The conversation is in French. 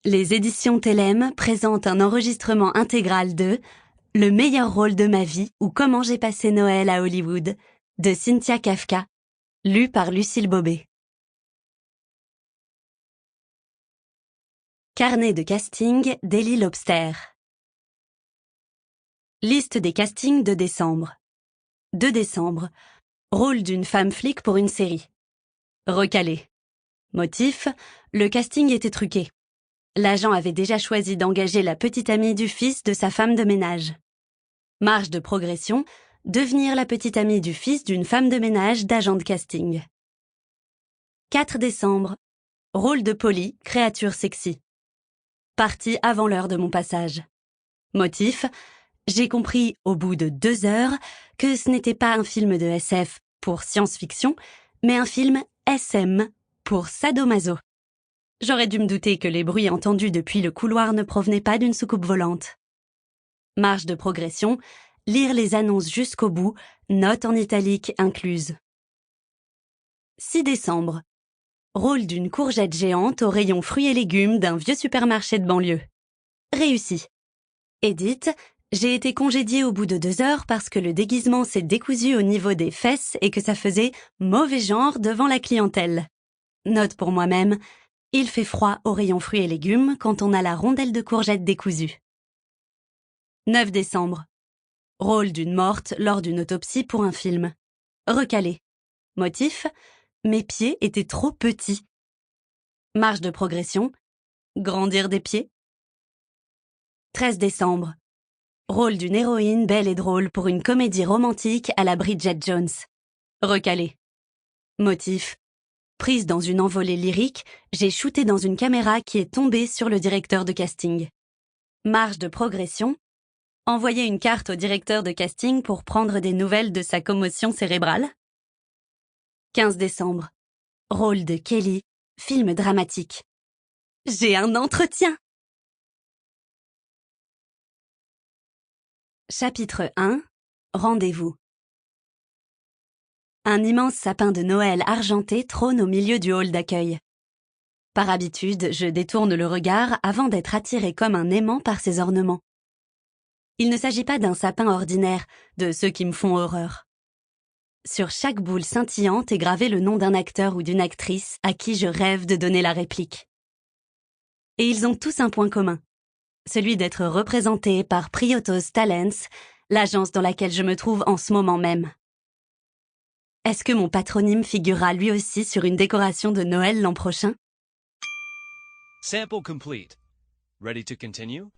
Les éditions Télème présentent un enregistrement intégral de Le meilleur rôle de ma vie ou Comment j'ai passé Noël à Hollywood de Cynthia Kafka, lu par Lucille Bobet. Carnet de casting d'Ellie Lobster. Liste des castings de décembre. 2 décembre. Rôle d'une femme flic pour une série. Recalé. Motif, le casting était truqué. L'agent avait déjà choisi d'engager la petite amie du fils de sa femme de ménage. Marge de progression, devenir la petite amie du fils d'une femme de ménage d'agent de casting. 4 décembre. Rôle de Polly, créature sexy. Partie avant l'heure de mon passage. Motif, j'ai compris au bout de 2 heures que ce n'était pas un film de SF pour science-fiction, mais un film SM pour sadomaso. J'aurais dû me douter que les bruits entendus depuis le couloir ne provenaient pas d'une soucoupe volante. Marge de progression, lire les annonces jusqu'au bout, notes en italique incluses. 6 décembre. Rôle d'une courgette géante au rayon fruits et légumes d'un vieux supermarché de banlieue. Réussi. Edith, j'ai été congédiée au bout de 2 heures parce que le déguisement s'est décousu au niveau des fesses et que ça faisait mauvais genre devant la clientèle. Note pour moi-même, il fait froid au rayon fruits et légumes quand on a la rondelle de courgette décousue. 9 décembre. Rôle d'une morte lors d'une autopsie pour un film. Recalé. Motif, mes pieds étaient trop petits. Marge de progression, grandir des pieds. 13 décembre. Rôle d'une héroïne belle et drôle pour une comédie romantique à la Bridget Jones. Recalé. Motif, prise dans une envolée lyrique, j'ai shooté dans une caméra qui est tombée sur le directeur de casting. Marge de progression, envoyer une carte au directeur de casting pour prendre des nouvelles de sa commotion cérébrale. 15 décembre. Rôle de Kelly, film dramatique. J'ai un entretien! Chapitre 1. Rendez-vous. Un immense sapin de Noël argenté trône au milieu du hall d'accueil. Par habitude, je détourne le regard avant d'être attirée comme un aimant par ses ornements. Il ne s'agit pas d'un sapin ordinaire, de ceux qui me font horreur. Sur chaque boule scintillante est gravé le nom d'un acteur ou d'une actrice à qui je rêve de donner la réplique. Et ils ont tous un point commun, celui d'être représentés par Priotos Talents, l'agence dans laquelle je me trouve en ce moment même. Est-ce que mon patronyme figurera lui aussi sur une décoration de Noël l'an prochain? Sample complete. Ready to continue?